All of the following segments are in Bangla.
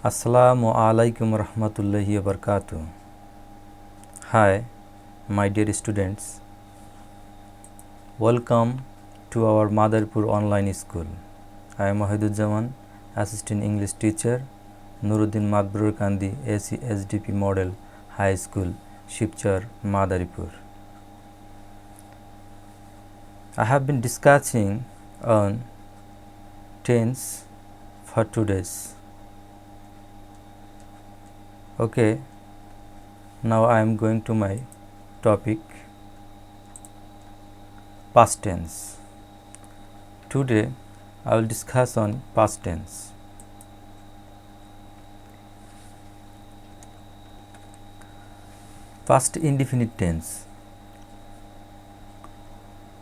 Assalamu alaikum rahmatullahi wa barakatuh. Hi, my dear students. Welcome to our Madarpur online school. I am Wahiduzzaman, assistant English teacher, Nuruddin Madbrur Kandi, ACSDP Model High School, Shipchar, Madaripur. I have been discussing on tense for today's. Okay, now I am going to my topic, past tense. Today I will discuss on past tense. Past indefinite tense.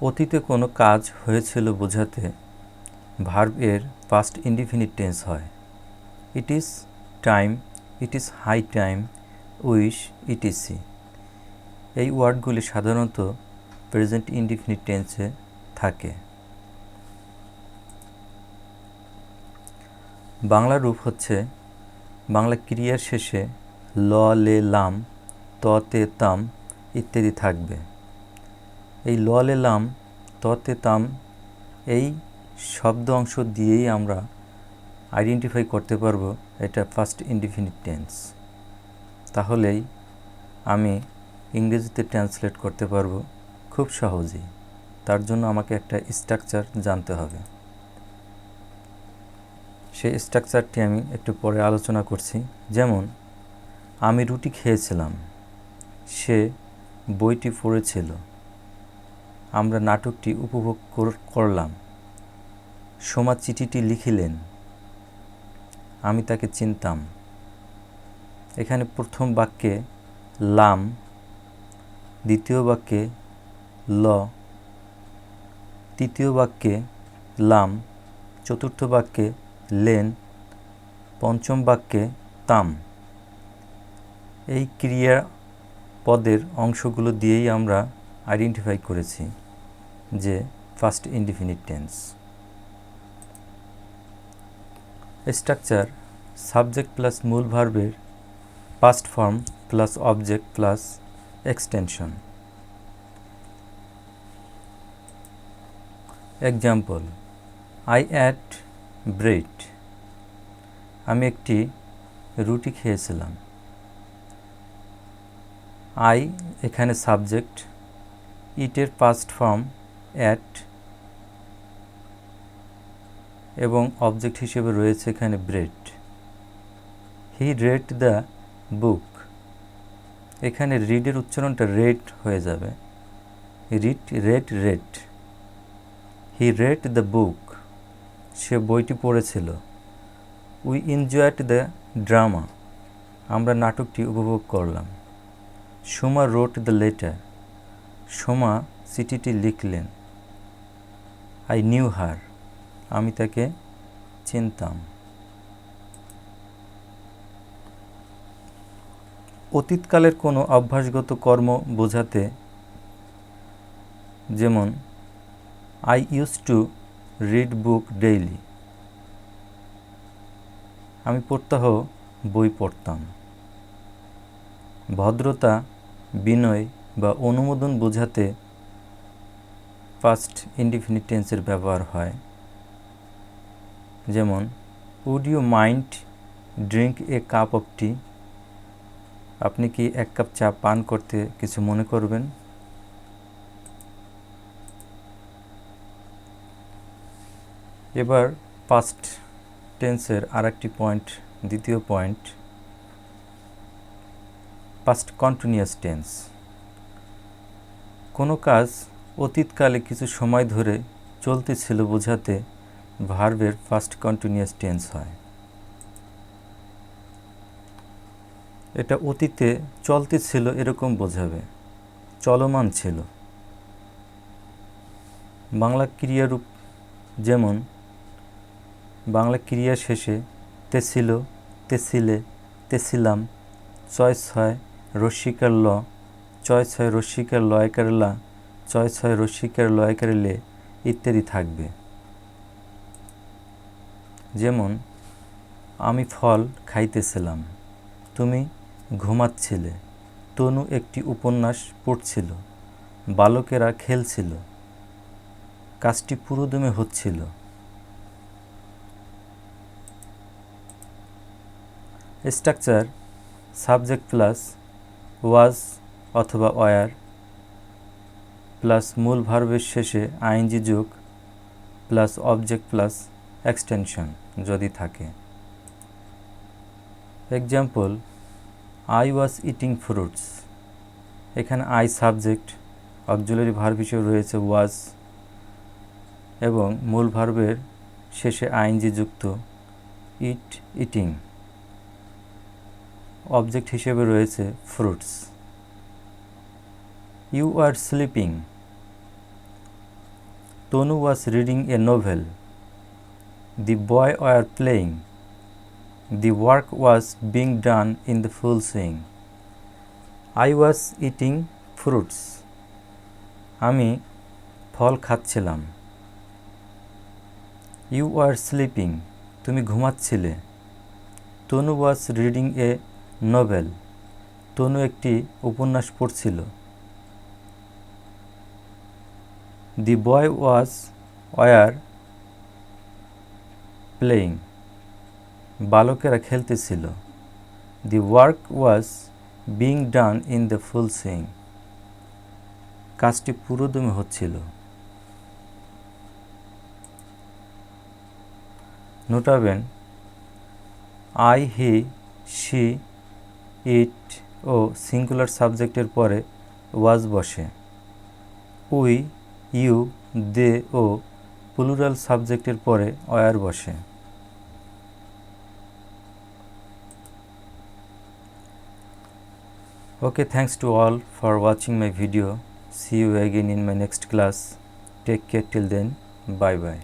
অতীতে কোনো কাজ হয়েছিল বোঝাতে ভার্ব এর past indefinite tense হয়. It is time, it is high time, wish, etc. এই ওয়ার্ডগুলি সাধারণত প্রেজেন্ট ইনডিফিনিট টেন্সে থাকে। বাংলা রূপ হচ্ছে বাংলা ক্রিয়ার শেষে ল, লে, লাম, ত, তে, তাম ইত্যাদি থাকবে। এই ল, লে, লাম, ত, তে, তাম এই শব্দ অংশ দিয়েই আমরা আইডেন্টিফাই করতে পারবো এটা ফার্স্ট ইনডিফিনিট টেন্স। তাহলেই আমি ইংরেজিতে ট্রান্সলেট করতে পারবো খুব সহজেই। তার জন্য আমাকে একটা স্ট্রাকচার জানতে হবে। সেই স্ট্রাকচারটি আমি একটু পরে আলোচনা করছি। যেমন আমি রুটি খেয়েছিলাম, সে বইটি পড়েছিল, আমরা নাটকটি উপভোগ করলাম, সোমা চিঠিটি লিখিলেন, আমি তাকে চিনতাম। এখানে প্রথম বাক্যে লাম, দ্বিতীয় বাক্যে ল, তৃতীয় বাক্যে লাম, চতুর্থ বাক্যে লেন, পঞ্চম বাক্যে তাম। এই ক্রিয়া পদের অংশগুলো দিয়েই আমরা আইডেন্টিফাই করেছি যে first indefinite tense. Structure subject plus মূল ভার্বের past form plus object plus extension. Example, I ate bread, আমি একটি রুটি খেয়েছিলাম। আই এখানে সাবজেক্ট, ইটের পাস্ট ফর্ম অ্যাট এবং অবজেক্ট হিসেবে রয়েছে এখানে bread. He read the book, এখানে রিডের উচ্চারণটা রেড হয়ে যাবে, read. He read the book, সে বইটি পড়েছিল। উই এনজয়েড দ্য ড্রামা, আমরা নাটকটি উপভোগ করলাম। Soma wrote the letter, Soma চিঠিটি লিখলেন। আই নিউ হার, আমি তাকে চিনতাম। অতীতকালের কোনো অভ্যাসগত কর্ম বোঝাতে যেমন I use to read book daily, আমি প্রত্যহ বই পড়তাম। ভদ্রতা, বিনয় বা অনুমোদন বোঝাতে ফার্স্ট ইনডিফিনিট টেন্সের ব্যবহার হয়। যেমন would you mind drink a cup of tea, আপনি কি এক কাপ চা পান করতে কিছু মনে করবেন? এবার পাস্ট টেন্সের আরেকটি পয়েন্ট, দ্বিতীয় পয়েন্ট, পাস্ট কন্টিনিউয়াস টেন্স। কোনো কাজ অতীতকালে কিছু সময় ধরে চলতেছিল বোঝাতে ভার্বের ফার্স্ট কন্টিনিউয়াস টেন্স হয়। এটা অতীতে চলতেছিল এরকম বোঝাবে, চলমান ছিল। বাংলা ক্রিয়ারূপ যেমন বাংলা ক্রিয়া শেষে তেছিল, তেছিলে, তেছিলাম, ছয় ছয় রস্যিকার ল, ছয় ছয় রস্যিকার লয়কার লা, ছয় ছয় রস্যিকার লয়কার লে ইত্যাদি থাকবে। যেমন আমি ফল খাইতেছিলাম, তুমি ঘুমাচ্ছিলে। তনু একটি উপন্যাস পড়ছিল, বালকেরা খেলছিল। কাজটি পুরোদমে হচ্ছিল। স্ট্রাকচার: সাবজেক্ট প্লাস ওয়াজ অথবা ওয়ার প্লাস মূল ভার্বের শেষে আইএনজি যোগ প্লাস অবজেক্ট প্লাস এক্সটেনশন যদি থাকে। Example: I was eating fruits. এখানে আই সাবজেক্ট, অক্সিলারি ভার্ব হিসেবে রয়েছে ওয়াজ এবং মূল ভার্বের শেষে আইএনজি যুক্ত ইট, ইটিং। অবজেক্ট হিসেবে রয়েছে fruits. You are sleeping. Tanu was reading a novel. The boy were playing. The work was being done in the full swing. I was eating fruits. আমি ফল খাচ্ছিলাম। You were sleeping. তুমি ঘুমাচ্ছিলে। তনু was reading a novel. তনু একটি উপন্যাস পড়ছিল। The boy were playing. বালকেরা খেলতেছিল। The work was being done in the full swing. কাজটি পুরোদমে হচ্ছিল। Nota bene: I, he, she, it ও সিঙ্গুলার সাবজেক্টের পরে ওয়াজ বসে। উই, ইউ, দে ও প্লুরাল সাবজেক্টের পরে ওয়ার বসে। Okay, thanks to all for watching my video. See you again in my next class. Take care till then. Bye bye.